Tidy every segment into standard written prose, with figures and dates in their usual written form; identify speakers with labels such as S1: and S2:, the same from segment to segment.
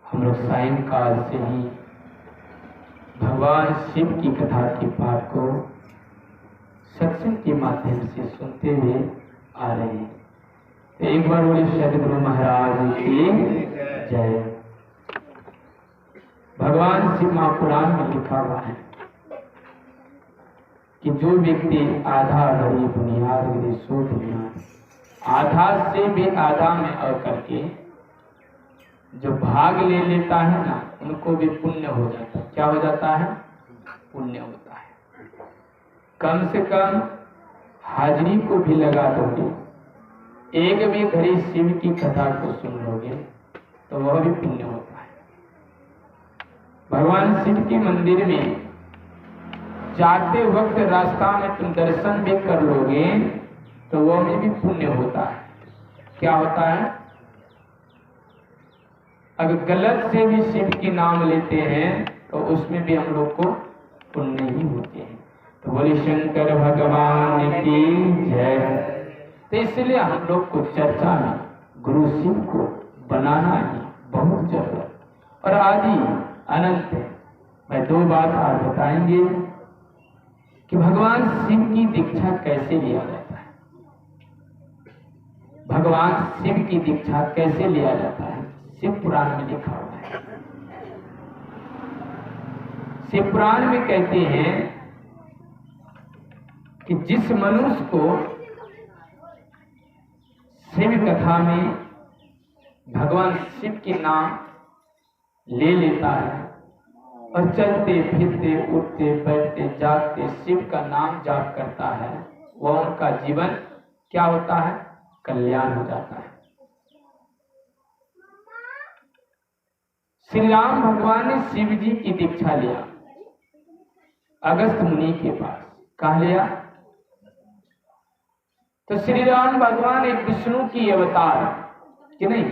S1: हम लोग सायंकाल से ही भगवान शिव की कथा के पाठ को सत्संग के माध्यम से सुनते हुए आ रहे हैं। तो एक बार बोले सदगुरु महाराज की जय। भगवान शिव महापुराण में लिखा हुआ है कि जो व्यक्ति आधा गरी बुनियाद गरी सो बुनियाद, आधा से भी आधा में और करके जो भाग ले लेता है ना, उनको भी पुण्य हो जाता है। क्या हो जाता है? पुण्य होता है। कम से कम हाजिरी को भी लगा दोगे, एक भी घड़ी शिव की कथा को सुन लोगे तो वह भी पुण्य होता है। भगवान शिव के मंदिर में जाते वक्त रास्ता में तुम दर्शन भी कर लोगे तो वह में भी पुण्य होता है। क्या होता है? अगर गलत से भी शिव की नाम लेते हैं तो उसमें भी हम लोग को पुण्य ही होते हैं। तो बोले शंकर भगवान की जय। तो इसलिए हम लोग को चर्चा में गुरु शिव को बनाना ही बहुत जरूरत और आदि अनंत है। मैं दो बात आज बताएंगे कि भगवान शिव की दीक्षा कैसे लिया जाता है। भगवान शिव की दीक्षा कैसे लिया जाता है? शिव पुराण में लिखा हुआ है। शिव पुराण में कहते हैं कि जिस मनुष्य को शिव कथा में भगवान शिव के नाम ले लेता है और चलते फिरते उठते बैठते जागते शिव का नाम जाप करता है, वह उनका जीवन क्या होता है? कल्याण हो जाता है। श्री राम भगवान ने शिव जी की दीक्षा लिया अगस्त मुनि के पास। कहा लिया? तो श्री राम भगवान एक विष्णु की अवतार कि नहीं,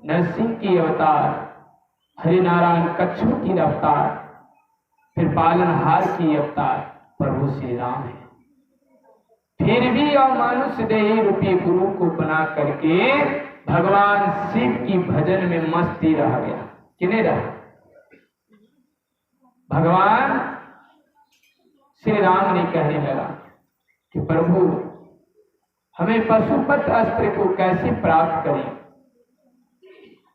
S1: नरसिंह की अवतार, हरिनारायण कच्छप की अवतार, फिर पालनहार की अवतार प्रभु श्री राम है। फिर भी अमानुष देह रूपी गुरु को बना करके भगवान शिव की भजन में मस्ती रह गया कि नहीं रहा? भगवान श्री राम ने कहने लगा कि प्रभु हमें पशुपत अस्त्र को कैसे प्राप्त करें,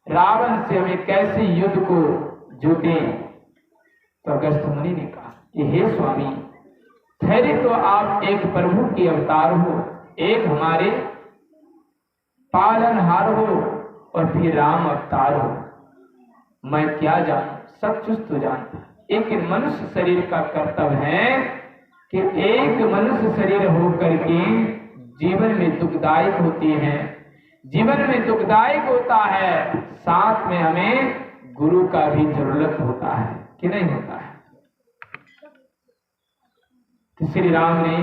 S1: रावण से हमें कैसे युद्ध को जीते। तो अगस्त मुनि ने कहा कि हे स्वामी, ठहरे तो आप एक प्रभु की अवतार हो, एक हमारे पालनहार हो और फिर राम अवतार हो। मैं क्या जानूं, सब कुछ तो जानता। एक मनुष्य शरीर का कर्तव्य है कि एक मनुष्य शरीर होकर के जीवन में दुखदायक होती है, जीवन में दुखदायक होता है, साथ में हमें गुरु का भी जरूरत होता है कि नहीं होता है? तो श्री राम ने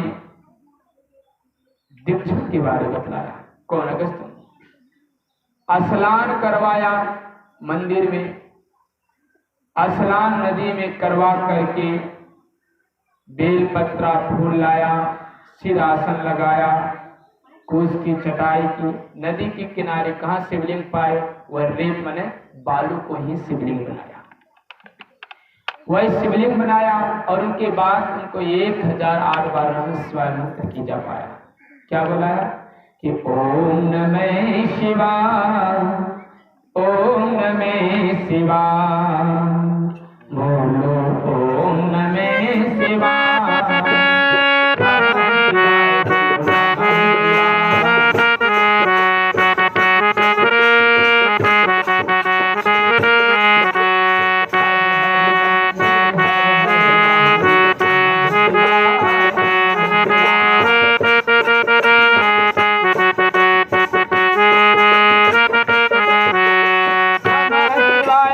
S1: दीक्षा के बारे में बतलाया। कौन? अगस्त मुनि। स्नान करवाया मंदिर में, स्नान नदी में करवा करके बेल पत्रा फूल लाया, सिरासन लगाया, कूस की चटाई की, नदी के किनारे कहाँ शिवलिंग पाए, वह रेत मने बालू को ही शिवलिंग बनाया। वह शिवलिंग बनाया और उनके बाद उनको 1008 बार नमः शिवाय मंत्र की जा पाया। क्या बोला कि ओम नमः शिवाय, ओम नमः शिवाय, बोलो ओम नमः शिवाय।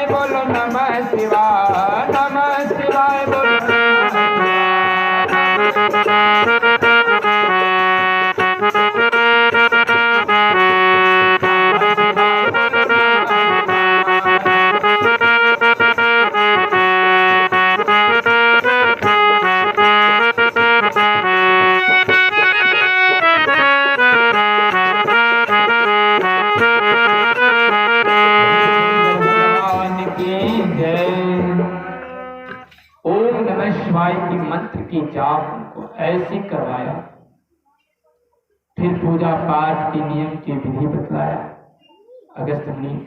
S1: बोलो की जाप उनको ऐसी करवाया, फिर पूजा पाठ के नियम की विधि बतलाया। अगस्त मुनि,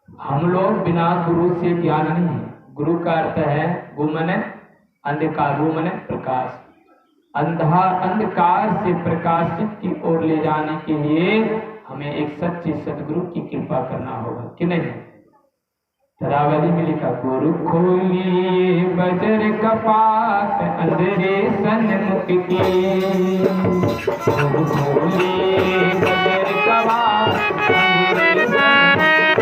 S1: हम लोग बिना गुरु से ज्ञान नहीं है। गुरु का अर्थ है गु मने अंधकार, गु मने प्रकाश। अंधकार से प्रकाशित की ओर ले जाने के लिए हमें एक सच्चे सदगुरु की कृपा करना होगा कि नहीं। तरावली में लिखा, गुरु खोलिए बजर कपाट अंधेरे सन्मुख की, गुरु खोलिए बजर कपाट अंधेरे सन्मुख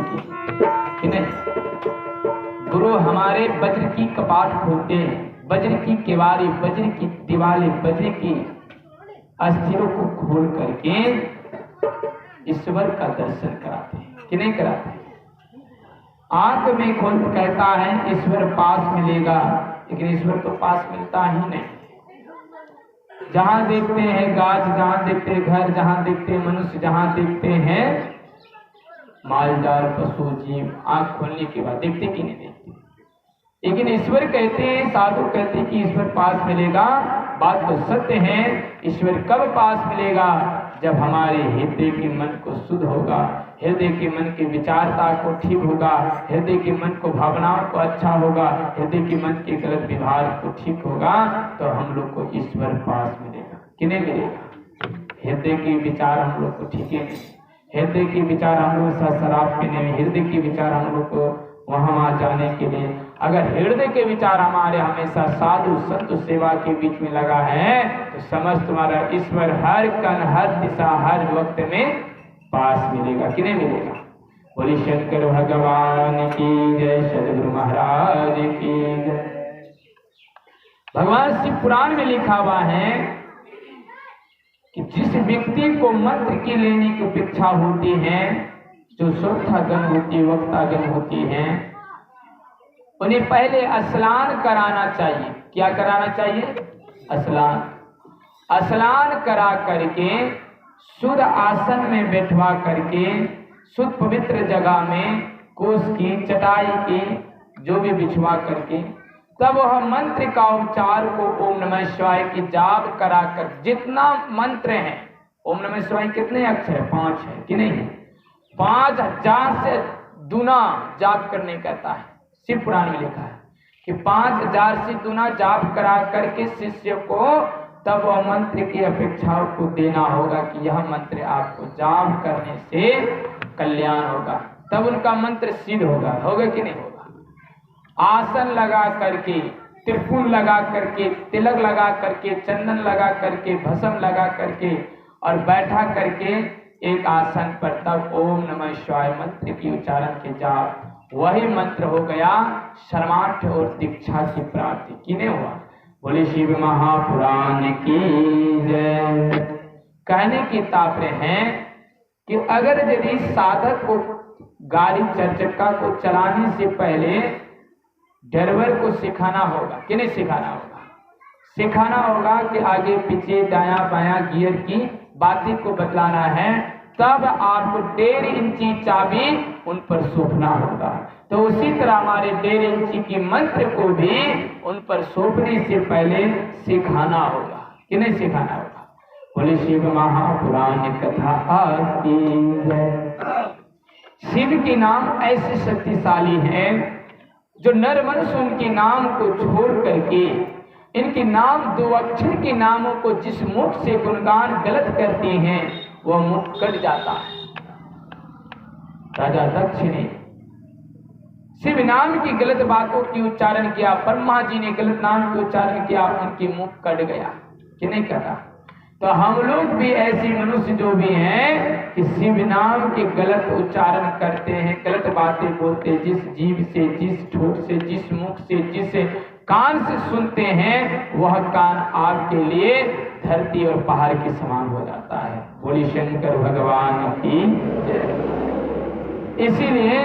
S1: की। गुरु हमारे वज्र की कपाट खोलते हैं, वज्र की किवारी, वज्र की दीवारें, वज्र की अस्थियों को खोल करके ईश्वर का दर्शन कराते हैं कि नहीं कराते। आंख में खोल कहता है ईश्वर पास मिलेगा, लेकिन ईश्वर तो पास मिलता ही नहीं। जहां देखते हैं गाछ, जहां देखते हैं घर, जहां देखते हैं मनुष्य, जहां देखते हैं माल जाल पशु जीव, आंख खोलने के बाद देखते कि नहीं देखते। लेकिन ईश्वर कहते हैं, साधु कहते हैं कि ईश्वर पास मिलेगा। बात तो सत्य है। ईश्वर कब पास मिलेगा? जब हमारे हृदय के मन को शुद्ध होगा, हृदय के मन के विचारता को ठीक होगा, हृदय के मन को भावनाओं को अच्छा होगा, हृदय के मन के गलत व्यवहार को ठीक होगा, तो हम लोग को ईश्वर पास मिलेगा कि नहीं मिलेगा। हृदय के विचार हम लोग को ठीक है नहीं, हृदय के विचार हम लोग शराब पीने में, हृदय के विचार हम लोग को वहां जाने के लिए, अगर हृदय के विचार हमारे हमेशा साधु संत सेवा के बीच में लगा है, तो समझ तुम्हारा ईश्वर हर कण, हर दिशा, हर वक्त में पास मिलेगा कि नहीं मिलेगा। बोली शंकर भगवान की जय, सदगुरु महाराज की जय। भगवान शिव पुराण में लिखा हुआ है कि जिस व्यक्ति को मंत्र की लेने की अपेक्षा होती है, जो श्रोतागण होती है, वक्तागण होती है, उन्हें पहले स्नान कराना चाहिए। क्या कराना चाहिए? स्नान करा करके शुद्ध आसन में बैठवा करके, शुद्ध पवित्र जगह में कोस की चटाई की जो भी बिछवा करके, तब वह मंत्र का उच्चार को ओम नमः शिवाय की जाप करा कर, जितना मंत्र है, ओम नमः शिवाय कितने अक्षर है? 5 है कि नहीं? 5000 से दुना जाप करने कहता है। शिव पुराण में लिखा है कि 5000 से दुना जाप करा करके शिष्य को तब वह मंत्र की अपेक्षाओं को देना होगा कि यह मंत्र आपको जाप करने से कल्याण होगा, तब उनका मंत्र सिद्ध होगा। होगा कि नहीं होगा? आसन लगा करके, त्रिपुल लगा करके, तिलक लगा करके, चंदन लगा करके, भस्म लगा करके और बैठा करके एक आसन पर, तब ओम नमः शिवाय मंत्र की उच्चारण के जाप, वही मंत्र हो गया शर्माठ और दीक्षा की प्राप्ति। किने हुआ? बोले शिव महापुराण की जय। कहने की तात्पर्य है कि अगर यदि साधक को गाड़ी चरचक्का को चलाने से पहले ड्राइवर को सिखाना होगा कि नहीं सिखाना होगा? सिखाना होगा कि आगे पीछे दायां बायां गियर की बातें को बतलाना है, तब आपको 1.5 इंची चाबी उन पर सौंपना होगा। तो उसी तरह हमारे 1.5 इंची की मंत्र को भी उन पर सौंपने से पहले सिखाना होगा कि नहीं सिखाना होगा। बोले शिव महापुराण कथा की जय। शिव के नाम ऐसे शक्तिशाली हैं जो नर मनुष्य उनके नाम को छोड़ करके, इनके नाम 2 अक्षर के नामों को जिस मुख से गुणगान गलत करते हैं, वह मुख कट जाता है। राजा दक्ष ने शिव नाम की गलत बातों की उच्चारण किया, ब्रह्मा जी ने गलत नाम की उच्चारण किया, उनकी मुख कट गया कि नहीं कटा। तो हम लोग भी ऐसे मनुष्य जो भी हैं कि शिव नाम के गलत उच्चारण करते हैं, गलत बातें बोलते हैं, जिस जीव से, जिस ठोट से, जिस मुख से, जिस कान से सुनते हैं वह कान आपके लिए धरती और पहाड़ के समान हो जाता है। बोली शंकर भगवान की जय। इसीलिए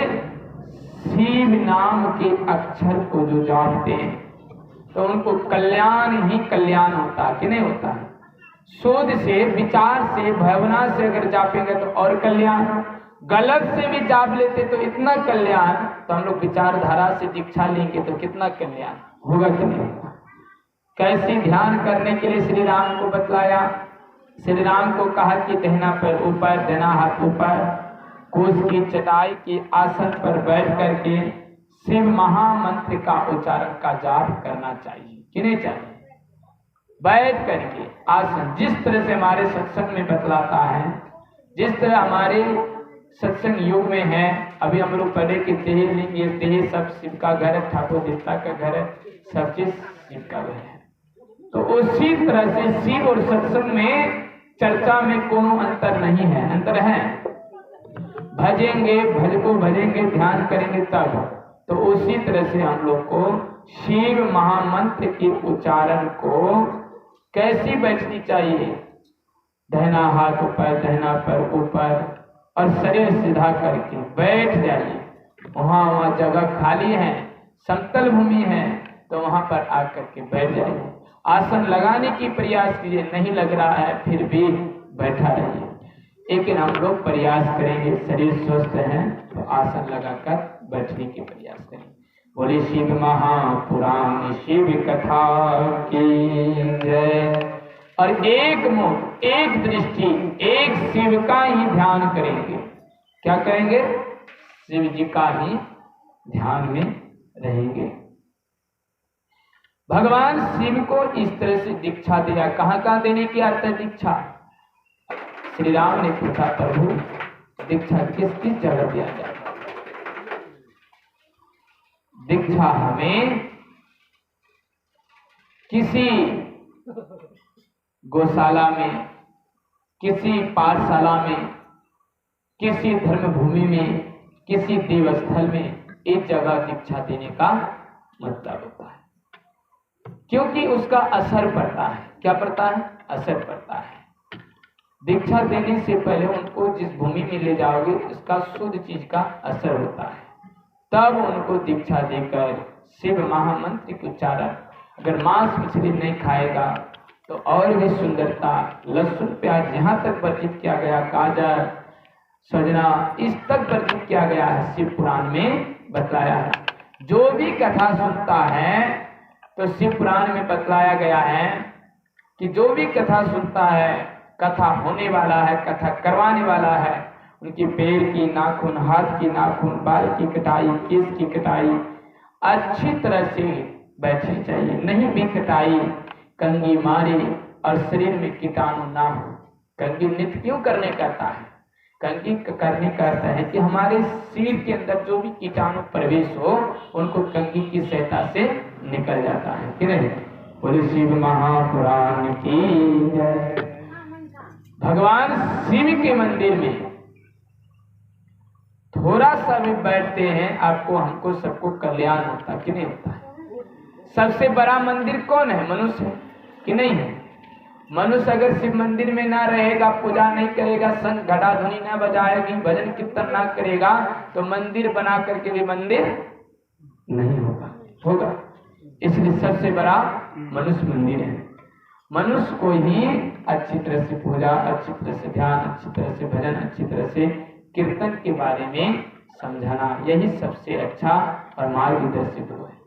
S1: शिव नाम के अक्षर को जो जापते हैं तो उनको कल्याण ही कल्याण होता है कि नहीं होता है। शोध से, विचार से, भावना से अगर जापेंगे तो और कल्याण, गलत से भी जाप लेते तो इतना कल्याण, तो हम लोग विचारधारा से दीक्षा लेंगे तो कितना कल्याण होगा कि नहीं होगा। कैसे ध्यान करने के लिए श्री राम को बतलाया। श्री राम को कहा कि दाहिना पैर ऊपर, दाहिना हाथ ऊपर, कोस की चटाई के आसन पर बैठ करके शिव महामंत्र का उच्चारण का जाप करना चाहिए कि नहीं चाहिए। बैठ करके आसन, जिस तरह से हमारे सत्संग में बतलाता है, जिस तरह हमारे सत्संग युग में है। अभी हम लोग पढ़े कि तेह लिंग, ये तेह सब शिव का घर है, ठाकुर देवता का घर है, सब चीज शिव का घर है। तो उसी तरह से शिव और सत्संग में चर्चा में कोनो अंतर नहीं है। अंतर है, भजेंगे, भज को भजेंगे, ध्यान करेंगे तब। तो उसी तरह से हम लोग को शिव महामंत्र के उच्चारण को कैसी बैठनी चाहिए। दाहिना हाथ ऊपर, दाहिना पैर ऊपर और शरीर सीधा करके बैठ जाइए। वहां जगह खाली है, समतल भूमि है, तो वहां पर आकर के बैठ जाइए। आसन लगाने की प्रयास कीजिए, नहीं लग रहा है फिर भी बैठा रहिए। लेकिन हम लोग प्रयास करेंगे, शरीर स्वस्थ है तो आसन लगाकर बैठने की प्रयास करेंगे। बोले शिव महापुराण शिव कथा की जय। और एक मुख, एक दृष्टि, एक शिव का ही ध्यान करेंगे। क्या करेंगे? शिव जी का ही ध्यान में रहेंगे। भगवान शिव को इस तरह से दीक्षा दिया। कहाँ कहाँ देने की आता है दीक्षा? श्री राम ने पूछा, प्रभु दीक्षा किस किस जगह दिया जाए? दीक्षा हमें किसी गौशाला में, किसी पाठशाला में, किसी धर्म भूमि में, किसी देवस्थल में एक जगह दीक्षा देने का मतलब होता है। क्योंकि उसका असर पड़ता है। क्या पड़ता है? असर पड़ता है। दीक्षा देने से पहले उनको जिस भूमि में ले जाओगे उसका शुद्ध चीज का असर होता है, तब उनको दीक्षा देकर शिव महामंत्र के उच्चारण। अगर मांस मछली नहीं खाएगा तो और भी सुंदरता, लहसुन प्याज यहाँ तक वर्जित किया गया, गाजर सजना इस तक वर्जित किया गया है, शिव पुराण में बतलाया है। जो भी कथा सुनता है तो शिव पुराण में बतलाया गया है कि जो भी कथा सुनता है, कथा होने वाला है, कथा करवाने वाला है, उनकी पैर की नाखून, हाथ की नाखून, बाल की कटाई, केस की कटाई अच्छी तरह से बैठनी चाहिए। नहीं भी कटाई, कंघी मारी और शरीर में कीटाणु ना हो। कंघी नित्य क्यों करने कहता है? कंघी करने कहता है कि हमारे शरीर के अंदर जो भी कीटाणु प्रवेश हो उनको कंघी की सहायता से निकल जाता है कि नहीं। बोले शिव महापुराण की जय। भगवान शिव के मंदिर में थोड़ा सा भी बैठते हैं, आपको हमको सबको कल्याण होता कि नहीं होता है। सबसे बड़ा मंदिर कौन है? मनुष्य है कि नहीं है। मनुष्य अगर शिव मंदिर में ना रहेगा, पूजा नहीं करेगा, संग घड़ा ध्वनि ना बजाएगी, भजन कीर्तन ना करेगा, तो मंदिर बना करके भी मंदिर नहीं होगा। इसलिए सबसे बड़ा मनुष्य मंदिर है। मनुष्य को ही अच्छी तरह से पूजा, अच्छी तरह से ध्यान, अच्छी तरह से भजन, अच्छी तरह से कीर्तन के बारे में समझाना, यही सबसे अच्छा और मार्गदर्शित है।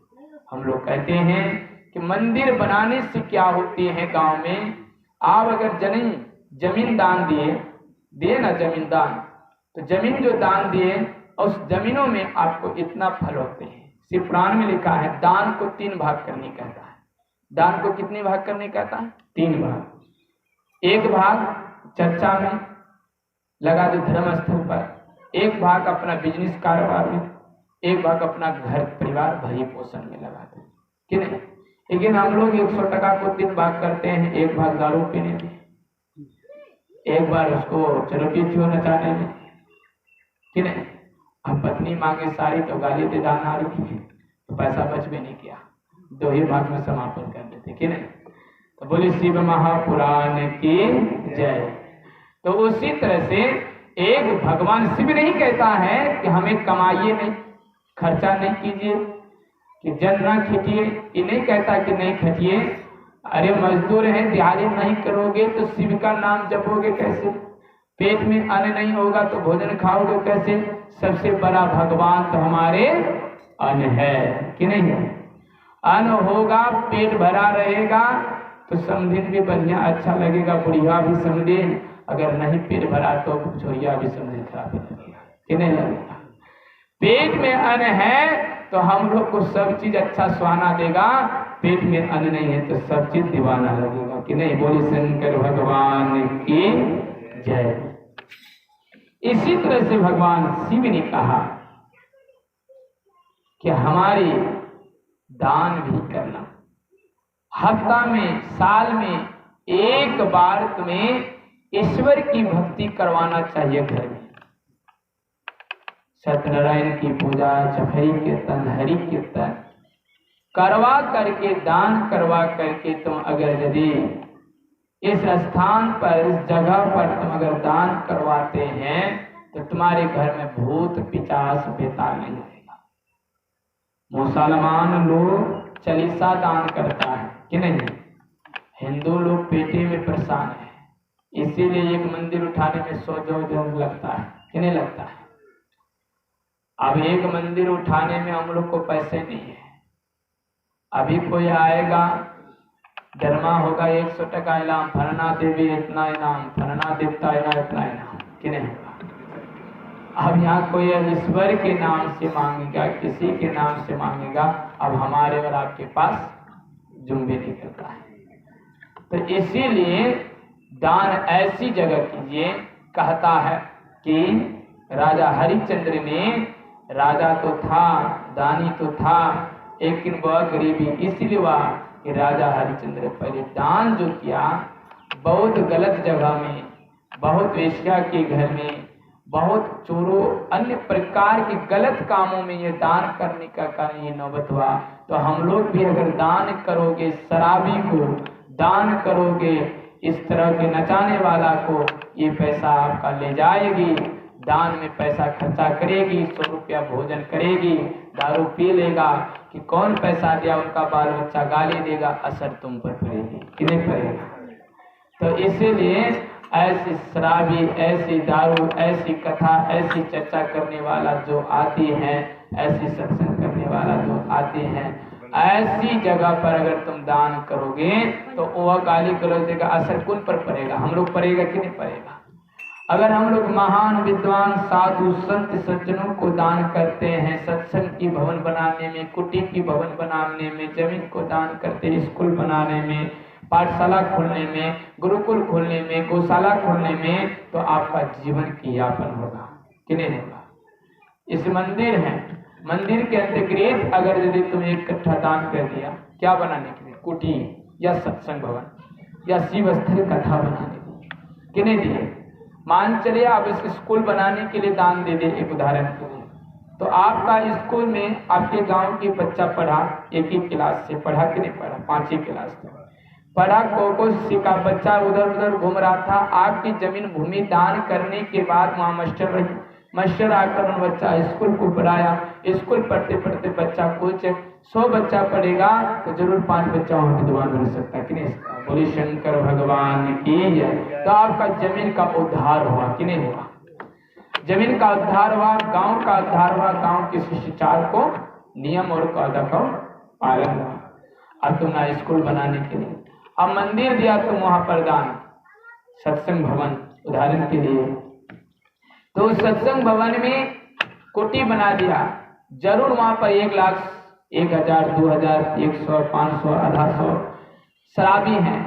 S1: हम लोग कहते हैं कि मंदिर बनाने से क्या होती है। गांव में आप अगर जमीन दान दिए ना, जमीन दान, तो जमीन जो दान दिए उस जमीनों में आपको इतना फल होते हैं। शिव पुराण में लिखा है दान को 3 भाग करने कहता है। दान को कितने भाग करने कहता है? 3 भाग। एक भाग चर्चा में लगा दो, धर्म स्थल पर। एक भाग अपना बिजनेस कारोबार में, एक भाग अपना घर परिवार भरी पोषण में लगा दो कि नहीं। लेकिन हम लोग 100 टका को 3 भाग करते हैं। एक भाग दारू पीने में, एक बार उसको चरोटी चो नचाने में कि नहीं। अब पत्नी मांगे साड़ी तो गाली दे दाना, तो पैसा बच भी नहीं किया। 2 ही भाग में समापन कर देते कि नहीं। तो बोले शिव महापुराण की जय। तो उसी तरह से एक भगवान शिव नहीं कहता है कि हमें कमाइए नहीं, खर्चा नहीं कीजिए, कि जन ना खटिए, ये नहीं कहता कि नहीं खटिए। अरे मजदूर है, दिहाड़ी नहीं करोगे तो शिव का नाम जपोगे कैसे? पेट में अन्न नहीं होगा तो भोजन खाओगे कैसे? सबसे बड़ा भगवान तो हमारे अन्न है कि नहीं है? अन्न होगा, पेट भरा रहेगा तो समझिन भी बढ़िया अच्छा लगेगा, बुढ़िया भी समझे। अगर नहीं पेट भरा तो छोरिया भी समझे खराब लगेगा कि नहीं लगेगा। पेट में अन्न है तो हम लोग को सब चीज अच्छा सुहाना देगा, पेट में अन्न नहीं है तो सब चीज दीवाना लगेगा कि नहीं। बोले शंकर भगवान की जय। इसी तरह से भगवान शिव ने कहा कि हमारे दान भी करना। हफ्ता में, साल में एक बार तुम्हें ईश्वर की भक्ति करवाना चाहिए घर में। सत्यनारायण की पूजा, चौहरी कीर्तन, हरि कीर्तन करवा करके, दान करवा करके तुम अगर यदि इस स्थान पर, इस जगह पर तुम अगर दान करवाते हैं तो तुम्हारे घर में भूत पिशाच बेताल नहीं आएगा। मुसलमान लोग चालीसा दान करता है कि नहीं, हिंदू लोग पेटे में परेशान है, इसीलिए एक मंदिर उठाने में 100 लगता है कि नहीं लगता है। अब एक मंदिर उठाने में हम लोग को पैसे नहीं है। अभी कोई आएगा, धर्मा होगा 100 टका इनाम, फलना देवी इतना इनाम, फलना देवता इतना इनाम कि नहीं होगा। अब यहाँ कोई ईश्वर के नाम से मांगेगा, किसी के नाम से मांगेगा, अब हमारे और आपके पास जुम्बे नहीं करता है। तो इसीलिए दान ऐसी जगह कीजिए। कहता है कि राजा हरिश्चंद्र ने, राजा तो था, दानी तो था, लेकिन वह गरीबी इसलिए हुआ कि राजा हरिश्चंद्र पहले दान जो किया बहुत गलत जगह में, बहुत वेश्या के घर में, बहुत चोरों, अन्य प्रकार के गलत कामों में ये दान करने का कारण ये नौबत हुआ। तो हम लोग भी अगर दान करोगे, शराबी को दान करोगे, इस तरह के नचाने वाला को, ये पैसा आपका ले जाएगी, दान में पैसा खर्चा करेगी, 100 रुपया भोजन करेगी, दारू पी लेगा कि कौन पैसा दिया, उनका बाल बच्चा गाली देगा, असर तुम पर पड़ेगी कि नहीं पड़ेगा। तो इसीलिए ऐसी शराबी, ऐसी दारू, ऐसी कथा, ऐसी चर्चा करने वाला जो आती है, ऐसी सत्संग करने वाला जो आते हैं, ऐसी जगह पर अगर तुम दान करोगे तो वह गाली गलौज देगा, असर कौन पर पड़ेगा? हम लोग पड़ेगा कि नहीं पड़ेगा? अगर हम लोग महान विद्वान साधु संत सज्जनों को दान करते हैं, सत्संग की भवन बनाने में, कुटी की भवन बनाने में, जमीन को दान करते हैं, स्कूल बनाने में, पाठशाला खोलने में, गुरुकुल खोलने में, गौशाला खोलने में, तो आपका जीवन की यापन होगा कि नहीं होगा। इस मंदिर है, मंदिर के अंतर्गत अगर यदि तुम एक कट्ठा दान कर दिया, क्या बनाने के लिए? कुटी या सत्संग भवन या शिव स्थल कथा बनाने के लिए कि नहीं दिए। मान चलिए आप इस स्कूल बनाने के लिए दान दे दे, एक उदाहरण के लिए, तो आपका स्कूल में आपके गांव की बच्चा पढ़ा, एक ही क्लास से पढ़ा कि नहीं पढ़ा, 5वीं क्लास तक पढ़ा, कोकोसी का बच्चा उधर उधर घूम रहा था। आपकी जमीन भूमि दान करने के बाद वहाँ मास्टर रही, मास्टर आकर उन बच्चा स्कूल को पढ़ाया, स्कूल पढ़ते पढ़ते बच्चा कुछ 100 बच्चा पढ़ेगा तो जरूर 5 बच्चा वहाँ विद्वान बन सकता है कि नहीं। बोले शंकर भगवान की जय। तो आपका जमीन का उद्धार हुआ कि नहीं हुआ? जमीन का उद्धार हुआ, गांव का उद्धार हुआ, गांव के शिष्टाचार को, नियम और कायदा का पालन हुआ। अब तुम ना स्कूल बनाने के लिए, अब मंदिर दिया तुम वहां पर दान, सत्संग भवन उदाहरण के लिए, तो सत्संग भवन में कुटी बना दिया, जरूर वहां पर 1 लाख, 1000, 2000, 100, 500, 800 शराबी हैं।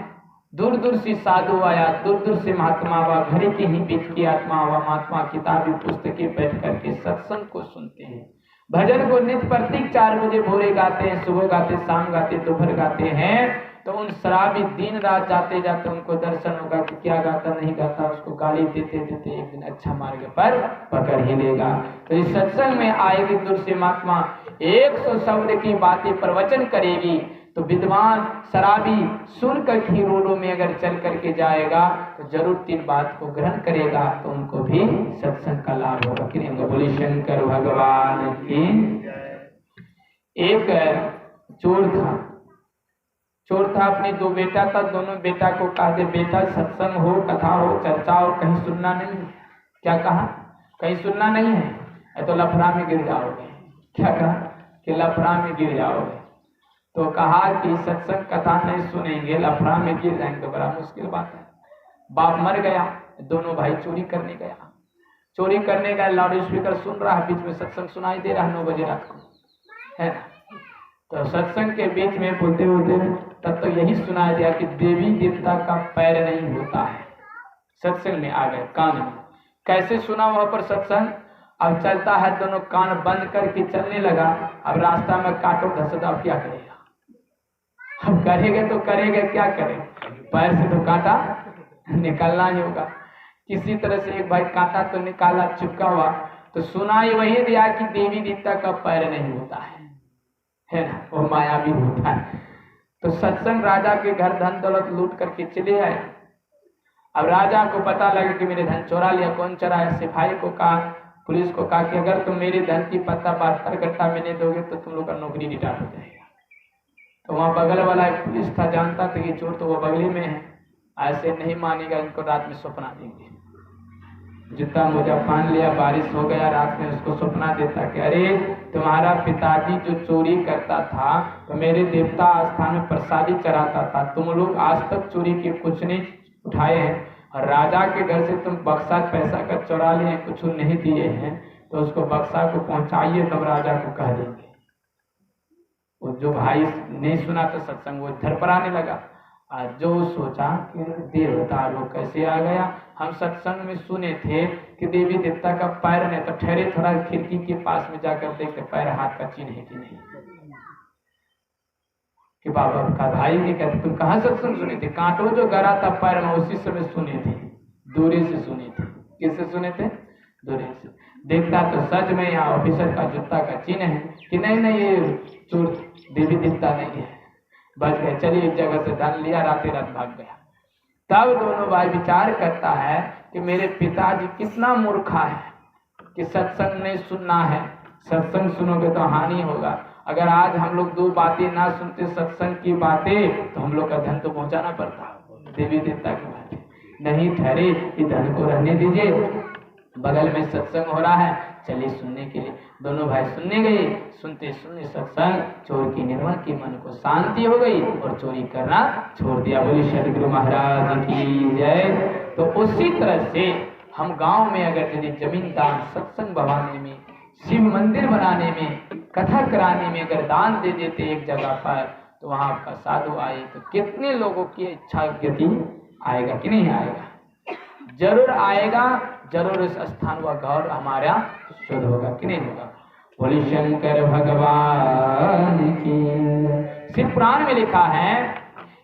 S1: दूर दूर से साधु आया, दूर दूर से महात्मा हुआ, घरे के ही बीच की आत्मा हुआ, महात्मा किताबी पुस्तकें बैठ करके सत्संग को सुनते हैं, भजन को नित्य प्रत्येक 4 बजे भोरे गाते हैं, सुबह गाते, शाम गाते, दोपहर गाते हैं। तो उन शराबी दिन रात जाते जाते उनको दर्शन होगा कि क्या गाता नहीं गाता, उसको गाली देते देते एक दिन अच्छा मार्ग पर पकड़ ही लेगा। तो इस सत्संग में आएगी तुलसी महात्मा 100 शब्द की बातें प्रवचन करेगी, तो विद्वान शराबी सुनकर ही रोडों में अगर चल करके जाएगा तो जरूर 3 बात को ग्रहण करेगा, तो उनको भी सत्संग का लाभ होगा। कि नहीं? बोले शंकर भगवान की। एक चोर था, अपने 2 बेटा था, दोनों बेटा को कहा दे बेटा सत्संग हो, कथा हो, चर्चा हो, कहीं सुनना नहीं। क्या कहा? कहीं सुनना नहीं है तो लफड़ा में गिर जाओगे। क्या कहा? कि लफड़ा में गिर जाओगे। तो कहा कि सत्संग कथा नहीं सुनेंगे, लफड़ा में गिर जाएंगे तो बड़ा मुश्किल बात है। बाप मर गया, दोनों भाई चोरी करने गया, लाउड स्पीकर सुन रहा है, बीच में सत्संग सुनाई दे रहा है 9 बजे रात को, है ना? तो सत्संग के बीच में बोलते बोलते तब तो यही सुनाया दिया कि देवी देवता का पैर नहीं होता है। सत्संग में आ गए कान में। कैसे सुना वहां पर सत्संग? अब चलता है, दोनों कान बंद करके चलने लगा। अब रास्ता में काटो धसदा, क्या करेगा? अब करेगा तो करेगा, क्या करे? पैर से तो कांटा निकालना ही होगा। किसी तरह से एक भाई कांटा तो निकाला, चिपका हुआ, तो सुनाई वही दिया कि देवी देवता का पैर नहीं होता है ना? वो माया भी होता है। तो सत्संग राजा के घर धन दौलत लूट करके चले आए। अब राजा को पता लगा कि मेरे धन चोरा लिया। कौन चोराया? सिपाही को कहा, पुलिस को कहा कि अगर तुम मेरे धन की पता 72 घंटा में नहीं दोगे तो तुम लोग का नौकरी रिटायर हो जाएगा। तो वहाँ बगल वाला एक पुलिस था, जानता था कि चोर तो वो बगली में है, ऐसे नहीं मानेगा, इनको रात में सपना देंगे। जूता मोजा पहन लिया, बारिश हो गया, रात में उसको सपना देता कि अरे तुम्हारा पिताजी जो चोरी करता था तो मेरे देवता स्थान में प्रसादी चढ़ाता था, तुम लोग आज तक चोरी के कुछ नहीं उठाए हैं, और राजा के घर से तुम बक्सा पैसा का चुरा लिए, कुछ नहीं दिए हैं, तो उसको बक्सा को पहुंचाइए, तब राजा को कह देंगे। वो जो भाई नहीं सुना था सत्संग, वो इधर पर आने लगा। आज जो सोचा कि देवता लोग कैसे आ गया, हम सत्संग में सुने थे कि देवी देवता का पैर नहीं, तो ठहरे थोड़ा खिड़की के पास में जाकर देखते पैर हाथ का चिन्ह है कि नहीं। कि बाबा का भाई ने कहते तुम कहाँ सत्संग सुने थे? कांटो जो गरा था पैर में, उसी समय सुने थे, दूरी से सुने थे। किससे सुने थे? दूरी से। देखता तो सच में यहाँ ऑफिसर का जूता का चिन्ह है कि नहीं ये चोर देवी देवता नहीं है। बच गए, चलिए एक जगह से धन लिया, रात भाग गया। तब दोनों भाई विचार करता है कि मेरे पिताजी कितना मूर्खा है कि सत्संग नहीं सुनना है, सत्संग सुनोगे तो हानि होगा। अगर आज हम लोग 2 बातें ना सुनते सत्संग की बातें, तो हम लोग का धन तो पहुंचाना पड़ता, देवी देवता की बातें नहीं ठहरे, इस धन को रहने दीजिए, बगल में सत्संग हो रहा है, चलिए सुनने के लिए। दोनों भाई सुनने गए, सुनते सुनते सत्संग चोर की निर्मल की मन को शांति हो गई और चोरी करना छोड़ दिया। बोली सदगुरु महाराज की जय। तो उसी तरह से हम गांव में अगर यदि जमीन दान, सत्संग बढ़ाने में, शिव मंदिर बनाने में, कथा कराने में अगर दान दे देते एक जगह पर, तो वहां आपका साधु आए तो कितने लोगों की इच्छा गति आएगा कि नहीं आएगा? जरूर आएगा, जरूर इस स्थान व गौर हमारा शुद्ध होगा कि नहीं होगा? बोले शंकर भगवान की। शिव पुराण में लिखा है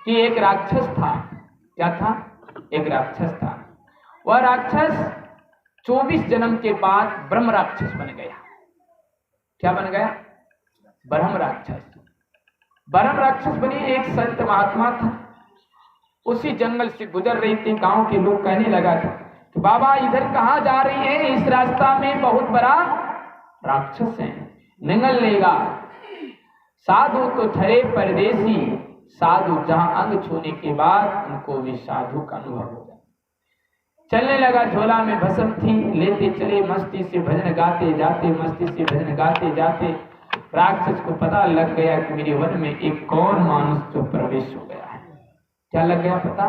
S1: कि एक राक्षस था। क्या था? एक राक्षस था। वह राक्षस 24 जन्म के बाद ब्रह्म राक्षस बन गया। क्या बन गया? ब्रह्म राक्षस। ब्रह्म राक्षस बनी एक संत महात्मा था, उसी जंगल से गुजर रही थी। गांव के लोग कहने लगा था कि बाबा इधर कहाँ जा रही है? इस रास्ता में बहुत बड़ा राक्षस है, निगल लेगा। साधु तो ठहरे परदेसी, साधु जहां अंग छूने के बाद उनको भी साधु का अनुभव हो गया। चलने लगा, झोला में भस्म थी, लेते चले, मस्ती से भजन गाते जाते, मस्ती से भजन गाते जाते। राक्षस को पता लग गया कि मेरे वन में एक कौन मानुष जो प्रवेश हो गया है। क्या लग गया पता?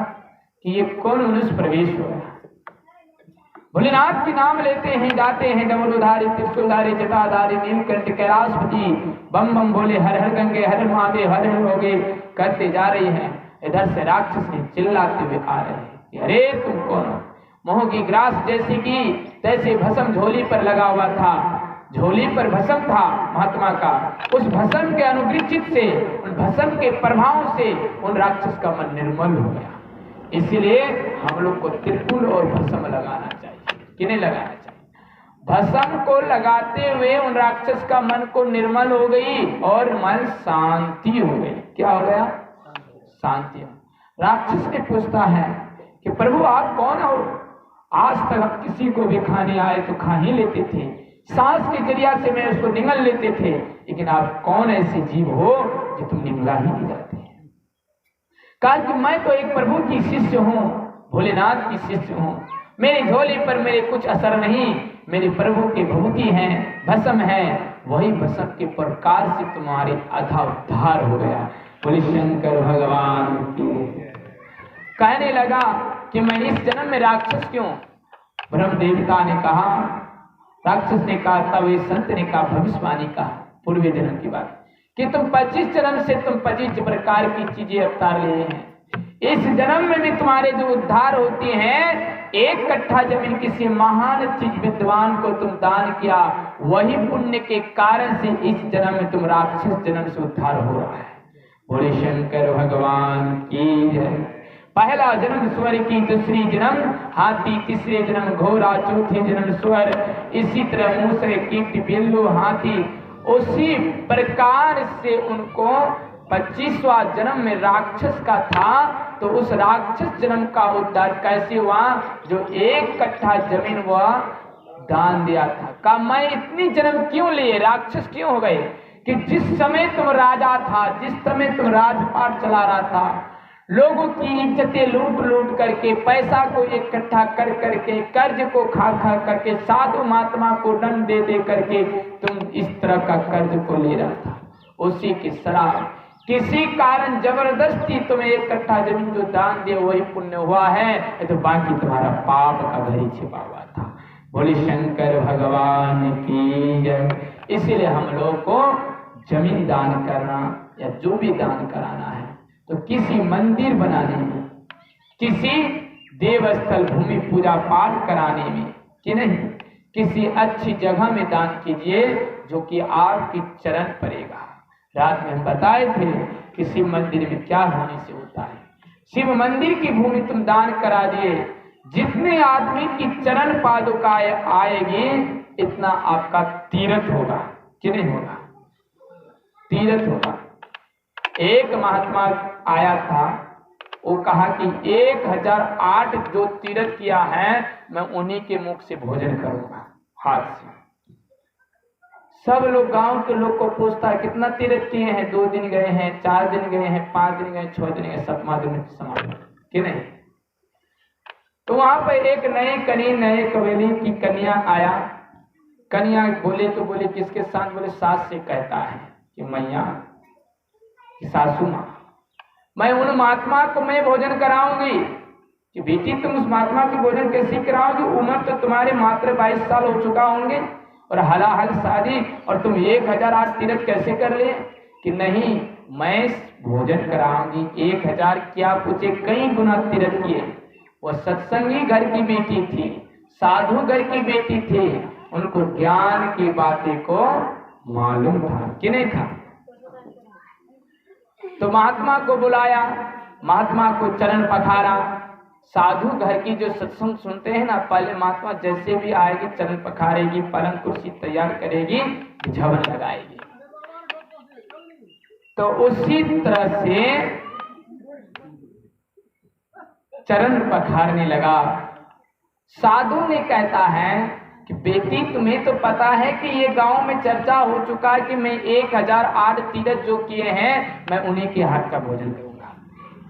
S1: कि ये कौन मनुष्य प्रवेश हो गया। भोलेनाथ के नाम लेते हैं, गाते हैं, डमरूधारी, त्रिशूलधारी, जटाधारी, नीलकंठ, कैलाशपति, बम बम बोले, हर हर गंगे, हर महादेव, हर हर हो गए करते जा रही हैं। इधर से राक्षस ने चिल्लाते हुए आ रहे हैं कि अरे तुम कौन हो? मोह की ग्रास जैसी की तैसे भस्म झोली पर लगा हुआ था। झोली पर भस्म था महात्मा का, उस भस्म के अनुग्रहित से, उन भस्म के प्रभाव से उन राक्षस का मन निर्मल हो गया। इसलिए हम लोग को त्रिशूल और भस्म लगाना चाहिए। किन्हें लगाना चाहिए? भस्म को लगाते हुए उन राक्षस का मन को निर्मल हो गई और मन शांति हो गई। क्या हो गया? शांति। राक्षस ने पूछता है कि प्रभु आप कौन हो? आज तक आप किसी को भी खाने आए तो खा ही लेते थे, सांस के जरिया से मैं उसको निगल लेते थे, लेकिन आप कौन ऐसे जीव हो जो तुम निगला ही नहीं जाते? कहा कि मैं तो एक प्रभु की शिष्य हूँ, भोलेनाथ की शिष्य हूँ। मेरी झोली पर मेरे कुछ असर नहीं, मेरे प्रभु की भभूति है, भस्म है, वही भस्म के प्रकार से तुम्हारे आधा उद्धार हो गया। बोले शंकर भगवान की। कहने लगा कि मैं इस जन्म में राक्षस क्यों? ब्रह्म देवता ने कहा, राक्षस ने कहा, तब इस संत ने कहा, भविष्यवाणी कहा पूर्व जन्म की बात, कि तुम 25 जन्म से तुम 25 प्रकार की चीजें अवतार लिए हैं। इस जन्म में भी तुम्हारे जो उद्धार होते हैं, एक कट्ठा जमीन किसी महान चीज विद्वान को तुम दान किया, वही पुण्य के कारण से इस जन्म में तुम राक्षस जन्म से उद्धार हो रहा है। बोले शंकर भगवान की जय। पहला जन्म स्वर की, दूसरी जन्म हाथी, तीसरे जन्म घोड़ा, चौथे जन्म स्वर, इसी तरह मूसर, कीट, बिल्लू, हाथी। उसी प्रकार से उनको 25वां जन्म में राक्षस का था, तो उस राक्षस जन्म का उद्धार कैसे हुआ? जो एक कट्ठा जमीन हुआ दान दिया था। कहा मैं इतनी जन्म क्यों लिए, राक्षस क्यों हो गए? कि जिस समय तुम राजा था, जिस समय तुम राजपाट चला रहा था, लोगों की इज्जतें लूट लूट करके, पैसा को इकट्ठा कर करके, कर्ज को खा खा करके, साधु महात्मा को दंड दे दे करके तुम इस तरह का कर्ज को ले रहा था। उसी की शराब, किसी कारण जबरदस्ती तुम्हें एक कट्ठा जमीन जो दान दिए वही पुण्य हुआ है, तो बाकी तुम्हारा पाप का घर ही छिपा हुआ था। बोले शंकर भगवान की जय। इसीलिए हम लोग को जमीन दान करना या जो भी दान कराना है तो किसी मंदिर बनाने में, किसी देवस्थल भूमि पूजा पाठ कराने में, कि नहीं, किसी अच्छी जगह में दान कीजिए जो कि आपकी चरण पड़ेगा। रात में हम बताए थे कि शिव मंदिर में क्या होने से होता है। शिव मंदिर की भूमि तुम दान करा दिए, जितने आदमी की चरण पादुकाएं आएगी इतना आपका तीर्थ होगा, कि नहीं होगा? तीर्थ होगा। एक महात्मा आया था, वो कहा कि 1008 जो तीर्थ किया है मैं उन्हीं के मुख से भोजन करूंगा, हाथ से। सब लोग, गांव के लोग को पूछता है कितना तीर्थ किए हैं? 2 दिन गए हैं, 4 दिन गए हैं, 5 दिन गए, 6 दिन गए, 7वां दिन समाप्त, कि नहीं? तो वहां पर एक नए कबीले की कन्या आया। कन्या बोले तो बोले किसके साथ? बोले सास से कहता है कि मैया, सासू माँ, मैं उन महात्मा को मैं भोजन कराऊंगी। कि बेटी तुम उस महात्मा की भोजन कैसे कराओगी? उम्र तो तुम्हारे मात्र 22 साल हो चुका होंगे और हलाहल शादी, और तुम 1008 तीर्थ कैसे कर ले? कि नहीं, मैं भोजन कराऊंगी। 1000 क्या पूछे, कई गुना तीर्थ किए। वो सत्संगी घर की बेटी थी, साधु घर की बेटी थी, उनको ज्ञान की बातें को मालूम था, कि नहीं था? तो महात्मा को बुलाया, महात्मा को चरण पखारा। साधु घर की जो सत्संग सुनते हैं ना, पहले महात्मा जैसे भी आएगी चरण पखारेगी, पलंग कुर्सी तैयार करेगी, झवन लगाएगी। तो उसी तरह से चरण पखारने लगा। साधु ने कहता है कि बेटी तुम्हें तो पता है कि ये गांव में चर्चा हो चुका है कि मैं 1008 तीर्थ जो किए हैं मैं उन्हीं के हाथ का भोजन करूंगा।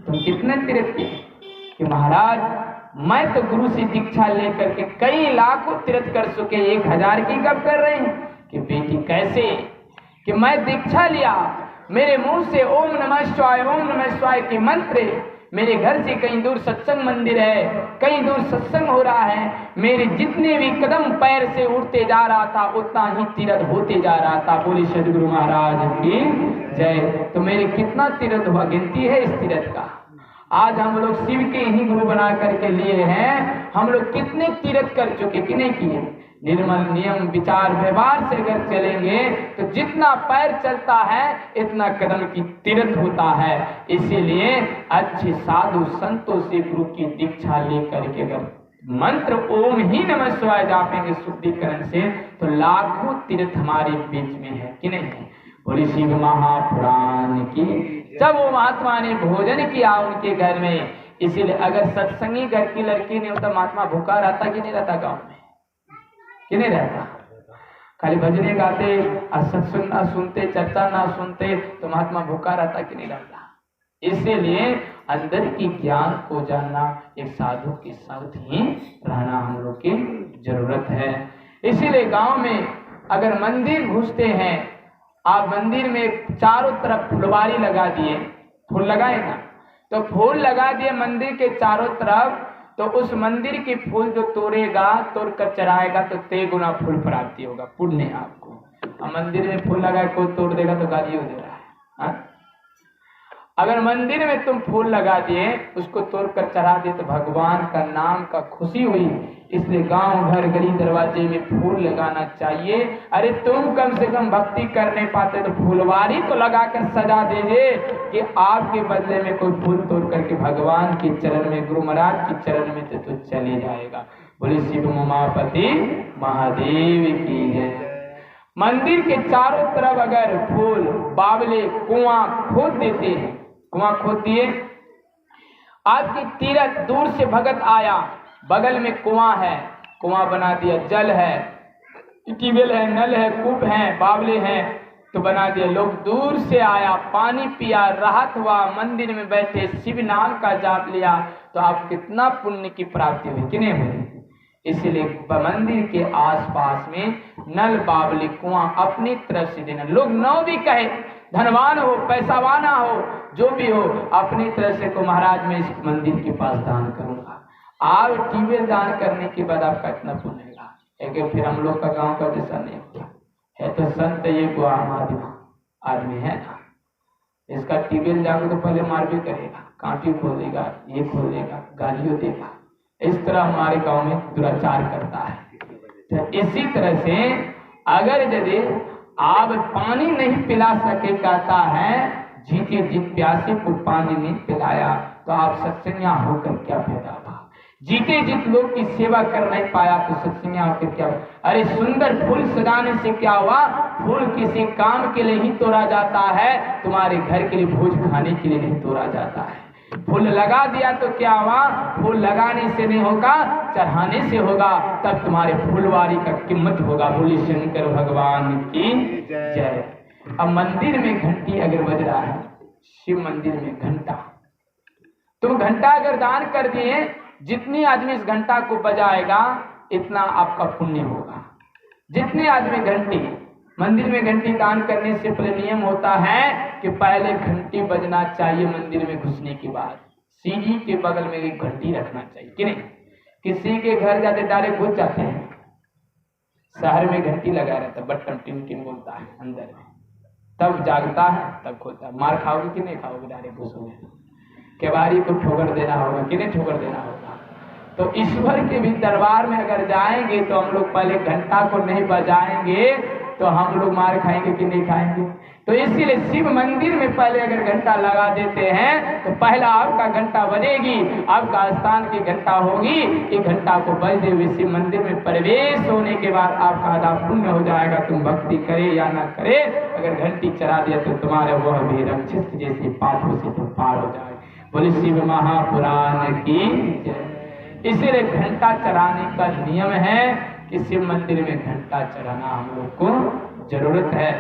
S1: तुम कितने तीर्थ किए? कि महाराज मैं तो गुरु से दीक्षा लेकर के कई लाखों तीर्थ कर चुके, 1000 की कब कर रहे हैं? कि बेटी कैसे? कि मैं दीक्षा लिया, मेरे मुंह से ओम नमः शिवाय के मंत्र, मेरे घर से कहीं दूर सत्संग मंदिर है, कहीं दूर सत्संग हो रहा है, मेरे जितने भी कदम पैर से उठते जा रहा था उतना ही तीर्थ होते जा रहा था। बोले सदगुरु महाराज की जय। तो मेरे कितना तीर्थ हुआ, गिनती है इस तीर्थ का? आज हम लोग शिव के ही गुरु बना करके लिए हैं, हम लोग कितने तीर्थ कर चुके कि नहीं किए? निर्मल नियम विचार व्यवहार से अगर चलेंगे तो जितना पैर चलता है इतना कदम की तीर्थ होता है। इसीलिए अच्छे साधु संतों से गुरु की दीक्षा लेकर के अगर मंत्र ओम ही नमः शिवाय जापेंगे शुद्धिकरण से तो लाखों तीर्थ हमारे बीच में है कि नहीं है। बोले शिव महापुराण की। जब वो महात्मा ने भोजन किया उनके घर में, इसीलिए अगर सत्संगी घर की लड़की नहीं होता महात्मा भूखा रहता कि नहीं रहता गांव में, कि नहीं रहता। खाली भजने गाते और सत्संग ना सुनते चर्चा ना सुनते तो महात्मा भूखा रहता कि नहीं रहता। इसीलिए अंदर की ज्ञान को जानना एक साधु के साथ ही रहना हम लोग की जरूरत है। इसीलिए गांव में अगर मंदिर घुसते हैं, आप मंदिर में चारों तरफ फुलवारी लगा दिए, फूल लगाए ना, तो फूल लगा दिए मंदिर के चारों तरफ, तो उस मंदिर के फूल जो तोड़ेगा, तोड़ कर चढ़ाएगा तो 3 गुना फूल प्राप्ति होगा, पुण्य आपको। अब मंदिर में फूल लगा कोई तोड़ देगा तो गाली हो दे रहा है, हाँ? अगर मंदिर में तुम फूल लगा दिए, उसको तोड़कर चढ़ा दिए तो भगवान का नाम का खुशी हुई। इसलिए गांव घर गली दरवाजे में फूल लगाना चाहिए। अरे तुम कम से कम भक्ति कर नहीं पाते तो फूलवारी तो लगाकर सजा दीजिए कि आपके बदले में कोई फूल तोड़ करके भगवान के चरण में, गुरु महाराज के चरण में तो चले जाएगा। बोले शिव उमापति महादेव की जय। मंदिर के चारों तरफ अगर फूल बावले कुआं खोद देते हैं, कुआं खोद दिए, आपकी तीरथ दूर से भगत आया, बगल में कुआं है, कुआं बना दिया, जल है, ट्यूबवेल है, नल है, कूप है, बावले हैं तो बना दिया। लोग दूर से आया, पानी पिया, राहत हुआ, मंदिर में बैठे शिव नाम का जाप लिया तो आप कितना पुण्य की प्राप्ति हुई कि नहीं हुई। इसलिए मंदिर के आसपास में नल बावली कुआं अपनी तरफ से देना। लोग नौ भी कहे, धनवान हो पैसावाना हो जो भी हो, अपनी तरफ से को महाराज मैं इस मंदिर के पास दान करूंगा। आप ट्यूबवेल दान करने के बाद आपका इतना पुण्य होगा। एक फिर हम लोग का गांव का जैसा नहीं होता है, तो संत ये को आम आदमी है ना, इसका ट्यूबवेल जाकर तो पहले मार भी करेगा, कांटी खोल देगा, ये खोल देगा, गालियों देगा। इस तरह हमारे गांव में दुराचार करता है। तो इसी तरह से अगर यदि आप पानी नहीं पिला सके, कहता है जीते जीत प्यासे को पानी नहीं पिलाया तो आप सत्संगिया होकर क्या फायदा हुआ। जीते जीत लोग की सेवा कर नहीं पाया तो सत्संगिया होकर क्या। अरे सुंदर फूल सजाने से क्या हुआ, फूल किसी काम के लिए ही तोड़ा जाता है, तुम्हारे घर के लिए भोज खाने के लिए नहीं तोड़ा जाता है। फूल लगा दिया तो क्या हुआ, फूल लगाने से नहीं होगा, चढ़ाने से होगा, तब तुम्हारे फूलवारी का कीमत होगा। बोले शंकर भगवान की जय। अब मंदिर में घंटी अगर बज रहा है, शिव मंदिर में घंटा, तुम घंटा अगर दान कर दिए, जितनी आदमी इस घंटा को बजाएगा इतना आपका पुण्य होगा। जितने आदमी घंटी, मंदिर में घंटी दान करने से पहले नियम होता है कि पहले घंटी बजना चाहिए। मंदिर में घुसने के बाद सीढ़ी के बगल में एक घंटी रखना चाहिए कि नहीं। किसी के घर जाते डायरेक्ट घुस जाते हैं, शहर में घंटी लगा रहता है, बटन टिन टिन बोलता है अंदर में, तब जागता है तब खोलता है। मार खाओगे कि नहीं खाओगे, डायरेक्ट घुसोगे, केवाड़ी को ठोकर देना होगा कि नहीं ठोकर देना होगा। तो ईश्वर के भी दरबार में अगर जाएंगे तो हम लोग पहले घंटा को नहीं बजाएंगे तो हम लोग मार खाएंगे कि नहीं खाएंगे। तो इसीलिए शिव मंदिर में पहले अगर घंटा लगा देते हैं तो पहला आपका घंटा बजेगी, आपका स्थान की घंटा होगी। ये घंटा को बजते हुए शिव मंदिर में प्रवेश होने के बाद आपका आधा पुण्य हो जाएगा, तुम भक्ति करे या ना करे। अगर घंटी चढ़ा दिया तो तुम्हारे वह भी रक्षित जैसे पापों से तो पार हो जाए। बोले शिव महापुराण की जय। इसीलिए घंटा चढ़ाने का नियम है कि शिव मंदिर में घंटा चढ़ाना हम लोग को जरूरत है।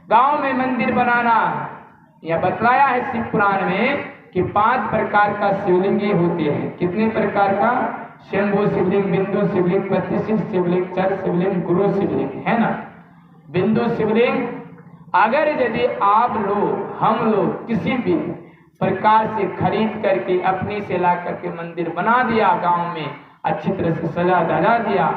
S1: गांव में मंदिर बनाना यह बतलाया है शिव पुराण में कि 5 प्रकार का शिवलिंग होते हैं। कितने प्रकार का? शंभु शिवलिंग, बिंदु शिवलिंग, प्रतिष्ठित शिवलिंग, चर शिवलिंग, गुरु शिवलिंग, है ना। बिंदु शिवलिंग अगर यदि आप लोग, हम लोग किसी भी प्रकार से खरीद करके अपनी से ला करके मंदिर बना दिया, गांव में अच्छी तरह से सजा धजा दिया,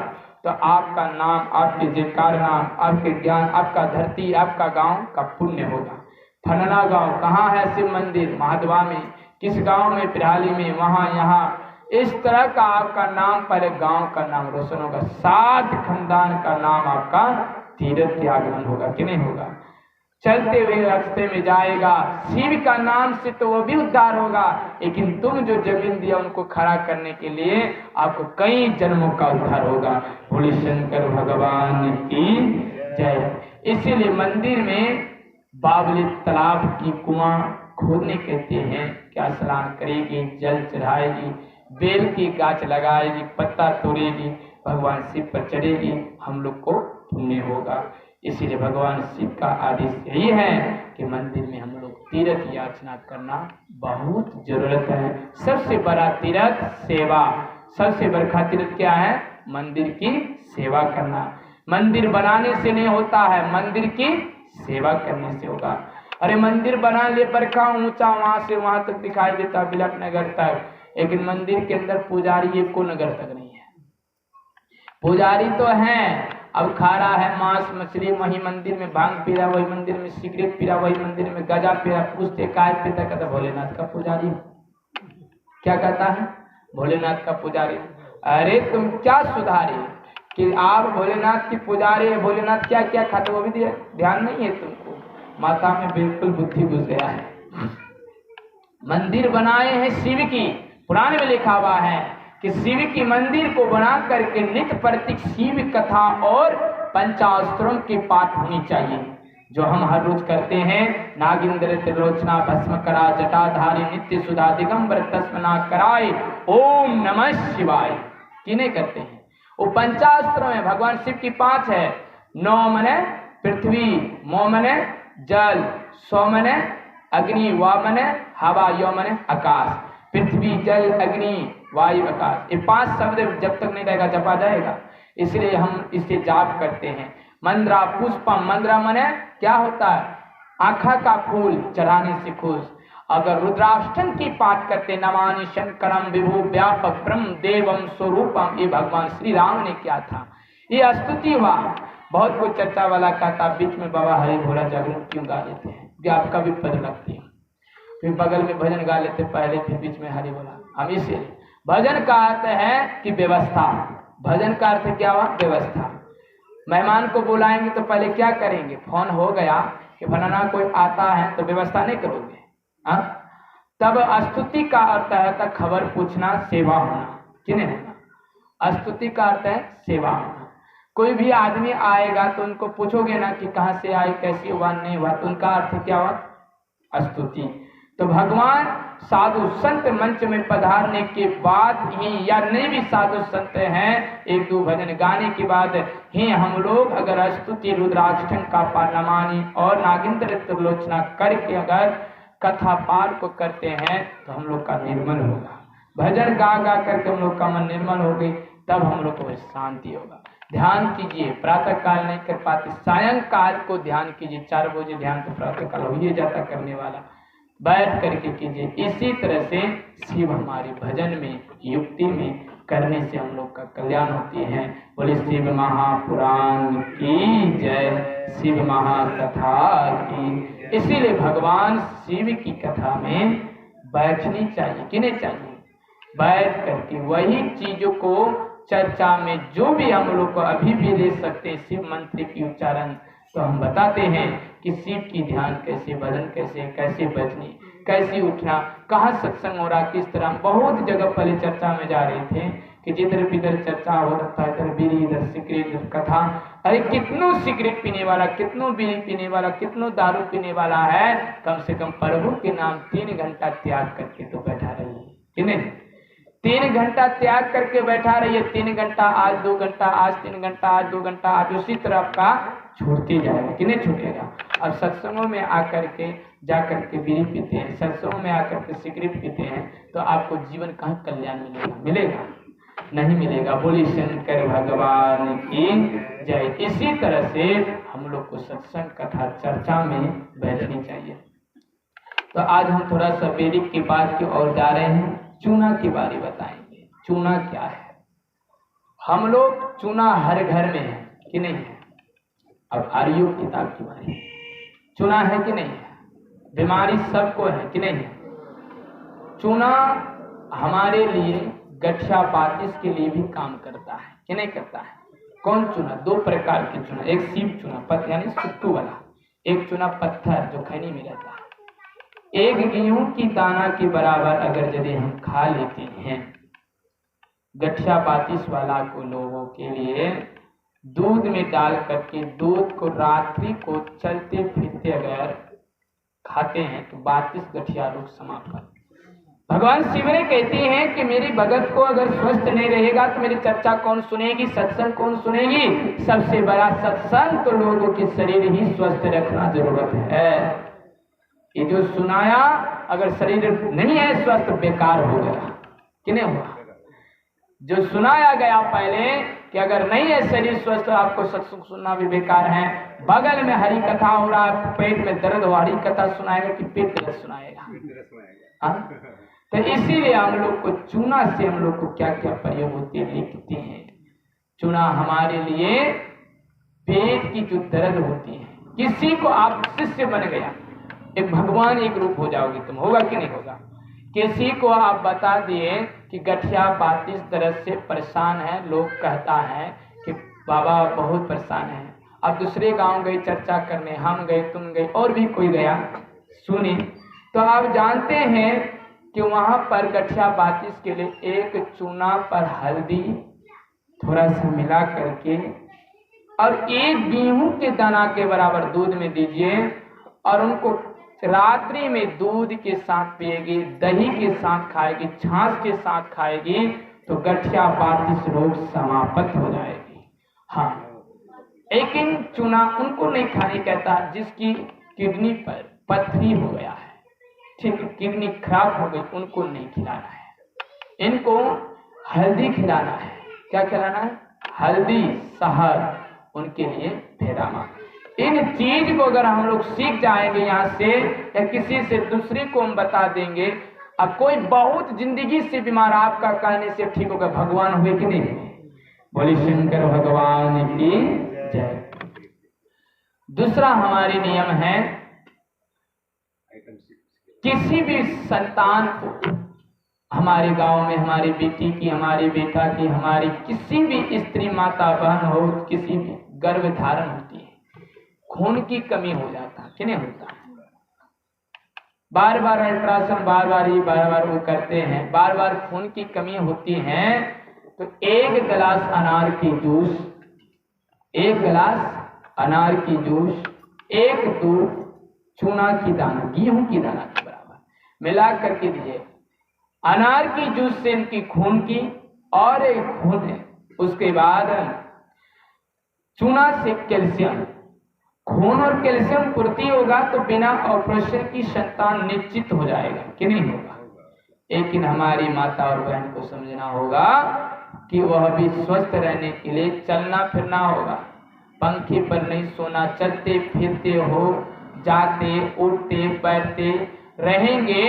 S1: तो आपका नाम, आपके जयकार नाम, आपके ज्ञान, आपका धरती, आपका गांव का पुण्य होगा। फलना गांव कहाँ है शिव मंदिर? महाद्वा में। किस गांव में? पिराली में। वहाँ यहाँ इस तरह का आपका नाम, पहले गांव का नाम रोशन होगा, 7 खानदान का नाम आपका तीर्थ के आगमन होगा कि नहीं होगा। चलते हुए रास्ते में जाएगा, शिव का नाम से तो वो भी उद्धार होगा, लेकिन तुम जो जमीन दिया उनको खड़ा करने के लिए आपको कई जन्मों का उद्धार होगा। भोले शंकर भगवान की जय। इसीलिए मंदिर में बावली तालाब की कुआं खोदने कहते हैं। क्या स्नान करेगी, जल चढ़ाएगी, बेल की गाछ लगाएगी, पत्ता तोड़ेगी, भगवान शिव पर चढ़ेगी, हम लोग को पुण्य होगा। इसीलिए भगवान शिव का आदेश यही है कि मंदिर में हम लोग तीर्थ याचना करना बहुत जरूरत है। सबसे बड़ा तीर्थ सेवा, सबसे बड़ा तीर्थ क्या है? मंदिर की सेवा करना। मंदिर बनाने से नहीं होता है, मंदिर की सेवा करने से होगा। अरे मंदिर बना ले बरखा ऊंचा, वहां से वहां तक दिखाई देता बिलक नगर तक, लेकिन मंदिर के अंदर पुजारी एक को नगर तक नहीं है। पुजारी तो है, अब खा रहा है मांस मछली, वही मंदिर में भांग पी रहा, वही मंदिर में सिगरेट पी रहा, वही मंदिर में गजा पी रहा। पूछते काय पीता? कहता भोलेनाथ का पुजारी। क्या कहता है? भोलेनाथ का पुजारी। अरे तुम क्या सुधारे कि आप भोलेनाथ की पुजारी है, भोलेनाथ क्या क्या खाते वो भी ध्यान नहीं है तुमको, माता में बिल्कुल बुद्धि घुस गया है। मंदिर बनाए हैं शिव की, पुराण में लिखा हुआ है कि शिव की मंदिर को बना करके नित्य प्रत्येक शिव कथा और पंचास्त्रों की पाठ होनी चाहिए, जो हम हर रोज करते हैं। नागिंद्र त्रिलोचना भस्म करा जटाधारी नित्य सुधा दिगंबर तस्मना कराए ओम नमः शिवाय किने करते हैं। वो पंचास्त्रों में भगवान शिव की 5 है। 9 मने पृथ्वी, मो मने जल, सौ मने अग्नि, वा मने हवा, यो मने आकाश। पृथ्वी जल अग्नि वायु आकाश, ये 5 शब्द जब तक नहीं रहेगा जपा जाएगा, इसलिए हम इसे जाप करते हैं। मंद्रा पुष्पम, मंद्रा मने क्या होता है? आँखा का फूल चढ़ाने से खुश। अगर रुद्राष्टक की पाठ करते, नमामि शंकरम विभु व्यापक ब्रह्म देवम स्वरूपम, ये भगवान श्री राम ने किया था। ये स्तुति हुआ। बहुत कुछ चर्चा वाला कहता बीच में बाबा हरे भोला जागरण क्यों गा लेते हैं, कि आपका भी पद लगती है, फिर बगल में भजन गा लेते पहले, फिर बीच में हरे भोला। हम इसीलिए भजन का अर्थ है कि व्यवस्था, भजन का अर्थ क्या हुआ? व्यवस्था। मेहमान को बुलाएंगे तो पहले क्या करेंगे? फोन हो गया कि फलाना कोई आता है, तो व्यवस्था नहीं करोगे। हाँ, तब स्तुति का अर्थ है तब खबर पूछना, सेवा होना कि नहीं होना। स्तुति का अर्थ है सेवा होना। कोई भी आदमी आएगा तो उनको पूछोगे ना कि कहाँ से आए, कैसी हुआ, नहीं हुआ, तो उनका अर्थ क्या हुआ? स्तुति। तो भगवान साधु संत मंच में पधारने के बाद ही, या नहीं भी साधु संत हैं, 1-2 भजन गाने के बाद ही हम लोग अगर स्तुति रुद्राष्टक का पाठमानी और नागिंद्र त्रिलोचना करके अगर कथा पाठ को करते हैं तो हम लोग का निर्मल होगा। भजन गा गा करके हम लोग का मन निर्मल हो गई, तब हम लोग को शांति होगा। ध्यान कीजिए, प्रातः काल नहीं कर पाते, सायंकाल को ध्यान कीजिए। 4 बजे ध्यान तो प्रातः काल हो ही जाता करने वाला, बैठ करके कीजिए। इसी तरह से शिव हमारे भजन में, युक्ति में करने से हम लोग का कल्याण होती है। बोले शिव महापुराण की जय, शिव महाकथा की। इसीलिए भगवान शिव की कथा में बैठनी चाहिए कि नहीं चाहिए? बैठ करके वही चीजों को चर्चा में जो भी हम लोग को अभी भी ले सकते हैं, शिव मंत्र की उच्चारण, तो हम बताते हैं कि शिव की ध्यान कैसे, भजन कैसे, कैसे बजनी, कैसे उठना, कहाँ सत्संग हो रहा, किस तरह। बहुत जगह पहले चर्चा में जा रहे थे कि जिधर बिधर चर्चा हो रहा था, इधर बीड़ी, इधर सिगरेट, इधर कथा। अरे कितनों सिगरेट पीने वाला, कितनों बीड़ी पीने वाला, कितनों दारू पीने वाला है, कम से कम प्रभु के नाम 3 घंटा त्याग करके तो बैठा रही है कि नहीं? 3 घंटा त्याग करके बैठा रही है। 3 घंटा आज, 2 घंटा आज, 3 घंटा आज, 2 घंटा आज, उसी तरह आपका छूटते जाएगा कि नहीं छूटेगा। अब सत्संगों में आकर के जाकर के बीड़ी पीते हैं, सत्संगों में आकर के सिगरेट पीते हैं, तो आपको जीवन कहाँ कल्याण मिलेगा? मिलेगा नहीं मिलेगा। बोली शंकर भगवान की जय। इसी तरह से हम लोग को सत्संग कथा चर्चा में बैठनी चाहिए। तो आज हम थोड़ा सा वैदिक की बात की ओर जा रहे हैं, चूना की बारे बताएंगे। चूना क्या है? हम लोग चूना हर घर में है कि नहीं है? अब आर्यो किताब की बारी, चूना है कि नहीं है? बीमारी सबको है कि नहीं है? चूना हमारे लिए गठिया बातिस के लिए भी काम करता है कि नहीं करता है। कौन चूना? दो प्रकार के चूना, एक सीप चूना यानी सुट्टू वाला, एक चूना पत्थर जो खैनी में रहता है। एक गेहूं की दाना के बराबर अगर यदि हम खा लेते हैं गठिया बातिस वाला को लोगों के लिए दूध में डाल करके दूध को रात्रि को चलते फिरते अगर खाते हैं तो बातिस गठिया रोग समाप्त। भगवान शिव ने कहते हैं कि मेरी भगत को अगर स्वस्थ नहीं रहेगा तो मेरी चर्चा कौन सुनेगी, सत्संग कौन सुनेगी? सबसे बड़ा सत्संग तो लोगों के शरीर ही स्वस्थ रखना जरूरत है। ये जो सुनाया अगर शरीर नहीं है स्वस्थ बेकार हो गया कि नहीं हुआ? जो सुनाया गया पहले कि अगर नहीं है शरीर स्वस्थ आपको सत्संग सुनना भी बेकार है। बगल में हरी कथा हो रहा है, पेट में दर्द हो, हरी कथा सुनाएगा कि पेट दर्द सुनाएगा? तो इसीलिए हम लोग को चूना से हम लोग को क्या क्या प्रयोग होते लिखते हैं। चूना हमारे लिए पेट की जो दर्द होती है, किसी को आप शिष्य बन गया एक भगवान एक रूप हो जाओगे तुम, होगा कि नहीं होगा? किसी को आप बता दिए कि गठिया बातिस दर्द से परेशान है, लोग कहता है कि बाबा बहुत परेशान है। अब दूसरे गांव गए चर्चा करने, हम गए, तुम गए, और भी कोई गया सुनी, तो आप जानते हैं कि वहां पर गठिया बातिस के लिए एक चूना पर हल्दी थोड़ा सा मिला करके और एक गेहूं के दाना के बराबर दूध में दीजिए और उनको रात्रि में दूध के साथ पिएगी, दही के साथ खाएगी, छाछ के साथ खाएगी तो गठिया बातिस रोग समाप्त हो जाएगी। हाँ, लेकिन चूना उनको नहीं खाने कहता जिसकी किडनी पर पथरी हो गया है, ठीक है, किडनी खराब हो गई, उनको नहीं खिलाना है। इनको हल्दी खिलाना है। क्या खिलाना है? हल्दी, शहद, उनके लिए फेरामा। इन चीज को अगर हम लोग सीख जाएंगे यहाँ से या किसी से दूसरे को हम बता देंगे, अब कोई बहुत जिंदगी से बीमार आपका कहने से ठीक होगा, भगवान हुए कि नहीं? बोले शंकर भगवान की जय। दूसरा हमारे नियम है किसी भी संतान को, हमारे गांव में हमारी बेटी की, हमारे बेटा की, हमारी किसी भी स्त्री माता बहन हो, किसी भी गर्भ धारण होती है, खून की कमी हो जाता है कि नहीं होता है? बार बार अल्ट्रासाउंड, बार बार वो करते हैं, बार बार खून की कमी होती है तो एक गिलास अनार की जूस, एक गिलास अनार की जूस, एक दूध चूना की दाना, गेहूं की दाना के बराबर मिला करके दीजिए। अनार की जूस से इनकी खून की और एक खून है, उसके बाद चूना से कैल्शियम, खून और कैल्शियम पूर्ति होगा तो बिना ऑपरेशन की संतान निश्चित हो जाएगा कि नहीं होगा? लेकिन हमारी माता और बहन को समझना होगा कि वह भी स्वस्थ रहने के लिए चलना फिरना होगा, पंखे पर नहीं सोना, चलते फिरते हो, जाते उठते बैठते रहेंगे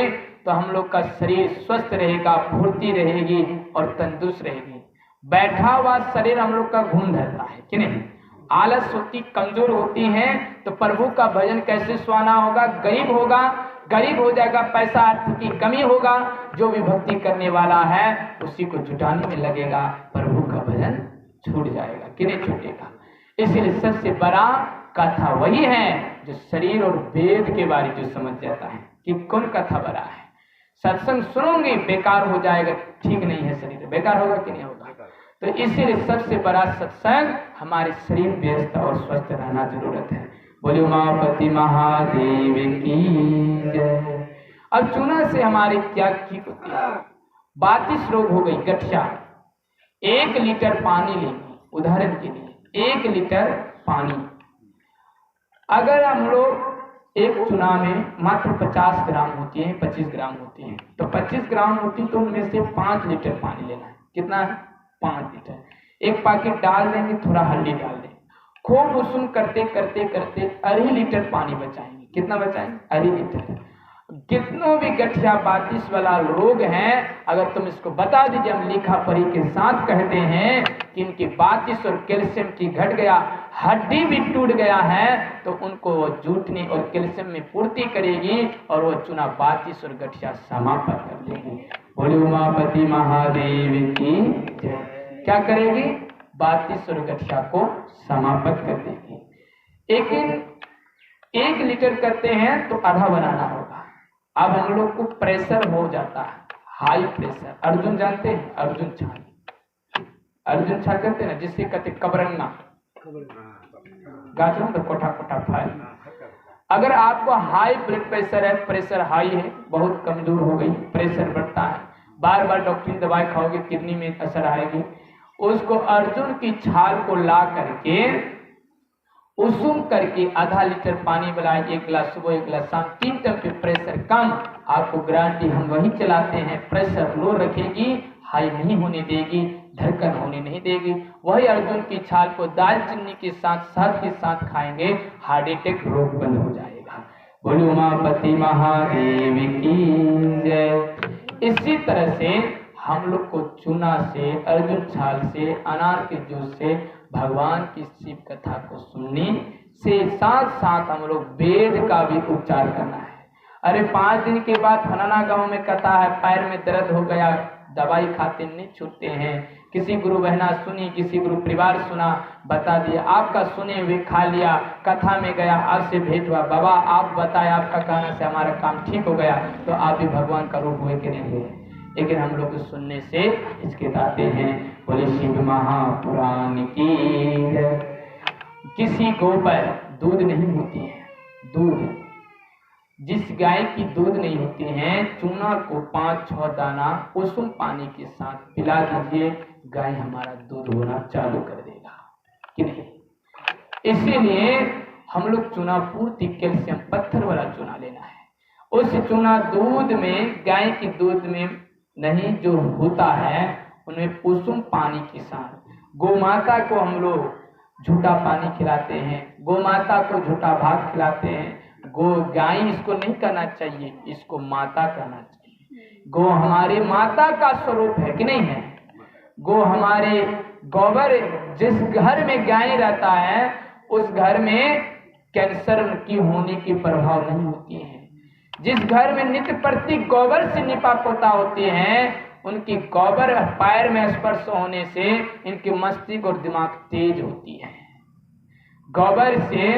S1: तो हम लोग का शरीर स्वस्थ रहेगा, फुर्ती रहेगी और तंदुरुस्त रहेगी। बैठा हुआ शरीर हम लोग का घूम धरता है कि नहीं? आलस होती, कमजोर होती हैं तो प्रभु का भजन कैसे सुहाना होगा? गरीब होगा, गरीब हो जाएगा, पैसा अर्थ की कमी होगा, जो भी भक्ति करने वाला है उसी को जुटाने में लगेगा, प्रभु का भजन छूट जाएगा कि नहीं छूटेगा? इसलिए सबसे बड़ा कथा वही है जो शरीर और वेद के बारे जो समझ जाता है कि कौन कथा बड़ा है। सत्संग सुनोगे बेकार हो जाएगा, ठीक नहीं है, शरीर बेकार होगा कि नहीं होगा? तो इसीलिए सबसे बड़ा सत्संग हमारे शरीर व्यस्त और स्वस्थ रहना जरूरत है। बोले उमापति महादेव की जय। अब चूना से हमारे क्या ठीक होती है? बातिस रोग हो गई, गठिया, 1 लीटर पानी लेंगे, उदाहरण के लिए 1 लीटर पानी, अगर हम लोग एक चूना में मात्र 50 ग्राम होती है, 25 ग्राम होती है, तो 25 ग्राम होती तो उनमें से 5 लीटर पानी लेना है। कितना है? 5 लीटर। एक पैकेट डाल देंगे, थोड़ा हल्दी डाल देंगे, खूब उसूम करते करते करते 2.5 लीटर पानी बचाएंगे। कितना बचाएंगे? 2.5 लीटर। कितनों भी गठिया बातिस वाला रोग है, अगर तुम इसको बता दीजिए, हम लिखा पढ़ी के साथ कहते हैं कि इनकी बातिस और कैल्शियम की घट गया, हड्डी भी टूट गया है, तो उनको जूठने और कैल्शियम में पूर्ति करेगी और वो चूना बातिस और गठिया समाप्त कर लेगी। बोले उमापति महादेव की जय। क्या करेगी? 32 गठिया को समाप्त कर देगी। लेकिन 1 लीटर करते हैं तो आधा बनाना होगा। अब हम लोग को प्रेशर हो जाता है, हाई प्रेशर। अर्जुन जानते हैं? अर्जुन छा करते हैं ना, जिससे कहते कबरंगा गाजरों तो कोठा कोठा फाइल। अगर आपको हाई ब्लड प्रेशर है, प्रेशर हाई है, बहुत कमजोर हो गई, प्रेशर बढ़ता है, बार बार डॉक्टरी दवाई खाओगे, किडनी में असर आएगी। उसको अर्जुन की छाल को ला करके उसूम करके आधा लीटर पानी मिलाए, 1 गिलास सुबह 1 गिलास शाम, 3 टाइम पे प्रेशर कम। आपको गारंटी हम वही चलाते हैं, प्रेशर लो रखेगी, हाई नहीं होने देगी, धड़कन होने नहीं देगी। वही अर्जुन की छाल को दालचीनी के साथ शहद के साथ खाएंगे, हार्ट अटैक रोग बंद हो जाएगा। बोलो उमापति महादेव की जय। इसी तरह से हम लोग को चूना से, अर्जुन छाल से, अनार के जूस से भगवान की शिव कथा को सुनने से साथ साथ हम लोग वेद का भी उच्चार करना है। अरे 5 दिन के बाद फलाना गांव में कथा है, पैर में दर्द हो गया, दवाई खाते नहीं छूटते हैं। किसी गुरु बहना सुनी, किसी गुरु परिवार सुना, बता दिया, आपका सुने हुए खा लिया, कथा में गया, आपसे भेंट हुआ, बाबा आप बताए, आपका कहने से हमारा काम ठीक हो गया, तो आप भी भगवान का रूप हुए कि नहीं हुए। लेकिन हम लोग सुनने से हिचकिचाते हैं। बोले शिव महापुराण की जय। किसी गौ पर दूध नहीं होती है, दूध जिस गाय की दूध नहीं होती है, चूना को 5-6 दाना उषुम पानी के साथ पिला दीजिए, गाय हमारा दूध होना चालू कर देगा कि नहीं। इसीलिए हम लोग चूना पूर्ति कैल्शियम पत्थर वाला चूना लेना है। उस चूना दूध में, गाय की दूध में नहीं जो होता है, उनमें कुसुम पानी के साथ गौ माता को हम लोग झूठा पानी खिलाते हैं, गौ माता को झूठा भात खिलाते हैं। गो गाय इसको नहीं कहना चाहिए, इसको माता कहना चाहिए। गो हमारी माता का स्वरूप है कि नहीं है। गो हमारे गोबर, जिस घर में गाय रहता है उस घर में कैंसर की होने की प्रभाव नहीं होती है। जिस घर में नित्य प्रति गोबर से निपा पोता होते हैं, उनकी गोबर पैर में स्पर्श होने से इनकी मस्तिष्क और दिमाग तेज होती है। गोबर से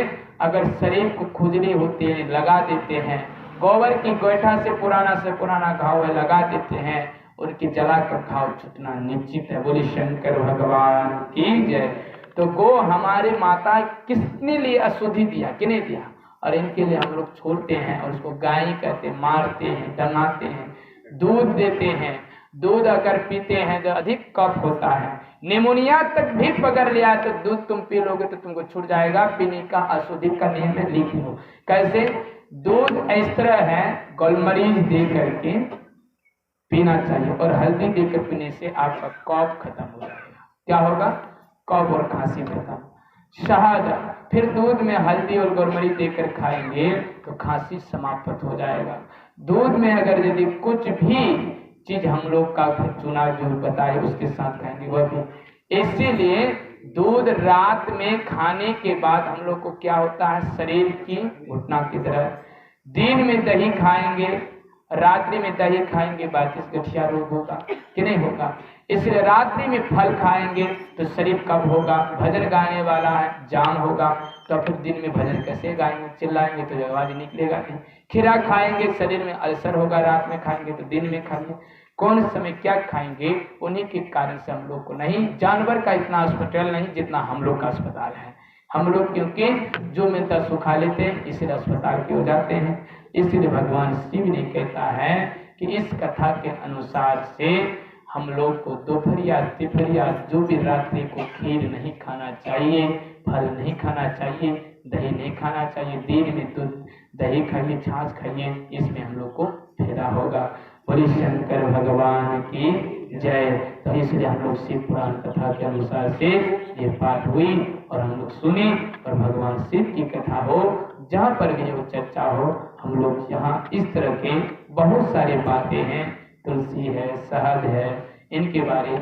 S1: अगर शरीर को खुजली होती है लगा देते हैं, गोबर की गोईठा से पुराना घाव है लगा देते हैं, उनकी जला कर घाव छूटना निश्चित है। बोले शंकर भगवान की जय। तो गो हमारी माता किसने लिए अशुद्धि दिया कि नहीं दिया, और इनके लिए हम लोग छोड़ते हैं और उसको गाय कहते, मारते हैं, डराते हैं, दूध देते हैं। दूध अगर पीते हैं तो अधिक कफ होता है, निमोनिया तक भी पकड़ लिया तो दूध तुम पी लोगे तो तुमको छूट जाएगा। पीने का अशुद्धि का नियम है, लिख लो कैसे। दूध इस तरह है, गोलमरीच दे करके पीना चाहिए और हल्दी देकर पीने से आपका कफ खत्म हो जाएगा। क्या होगा? कफ और खांसी खत्म। शहद, फिर दूध में हल्दी और गोलमरीच देकर खाएंगे तो खांसी समाप्त हो जाएगा। दूध में अगर यदि कुछ भी चीज हम लोग का चुना जो बताए उसके साथ खाएंगे वह भी। इसीलिए दूध रात में खाने के बाद हम लोग को क्या होता है, शरीर की घुटना की तरह। दिन में दही खाएंगे, रात्रि में दही खाएंगे, 32 गठिया रोग होगा कि नहीं होगा। इसलिए रात्रि में फल खाएंगे तो शरीर कब होगा। भजन गाने वाला है, जाम होगा, तो फिर दिन में भजन कैसे गाएंगे, चिल्लाएंगे तो आवाज निकलेगा नहीं। खीरा खाएंगे शरीर में अल्सर होगा, रात में खाएंगे तो दिन में खाएंगे। कौन समय क्या खाएंगे, उन्हीं के कारण से हम लोग को नहीं, जानवर का इतना अस्पताल नहीं जितना हम लोग का अस्पताल है। हम लोग क्योंकि जो मिलता सो खा लेते हैं, इसलिए अस्पताल के हो जाते हैं। इसलिए भगवान शिव ने कहता है कि इस कथा के अनुसार से हम लोग को दोपहरिया तिपहरिया जो भी रात्रि को खीर नहीं खाना चाहिए, फल नहीं खाना चाहिए, दही नहीं खाना चाहिए। दिन में दूध दही खाइए, छाछ खाइए, इसमें हम लोग को फायदा होगा। बोले शंकर भगवान की जय। तो इसलिए हम लोग शिव पुराण कथा के अनुसार से ये पाठ हुई और हम लोग सुने, और भगवान शिव की कथा हो, जहाँ पर भी वो चर्चा हो, हम लोग यहाँ इस तरह के बहुत सारी बातें हैं, तुलसी है, शहद है, इनके बारे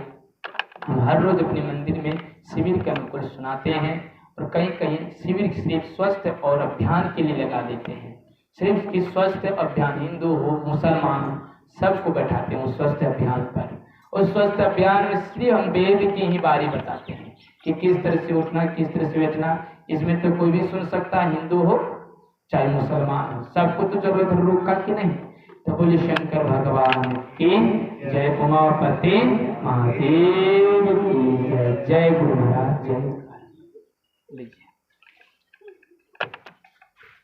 S1: हम हर रोज अपने मंदिर में शिविर के अनुकूल सुनाते हैं। और कहीं कहीं शिविर सिर्फ स्वस्थ और अभियान के लिए लगा देते हैं। सिर्फ की स्वस्थ अभियान, हिंदू हो, मुसलमान हो, सबको बैठाते हैं उस स्वस्थ अभियान पर। उस स्वस्थ अभियान में सिर्फ हम वेद की ही बारी बताते हैं कि किस तरह से उठना, किस तरह से बैठना। इसमें तो कोई भी सुन सकता है, हिंदू हो चाहे मुसलमान हो, सबको तो जरूरत है रोका कि नहीं। तो बोले शंकर भगवान की जय, उमापति महादेव की जय। जय गुरु महाराज, जय।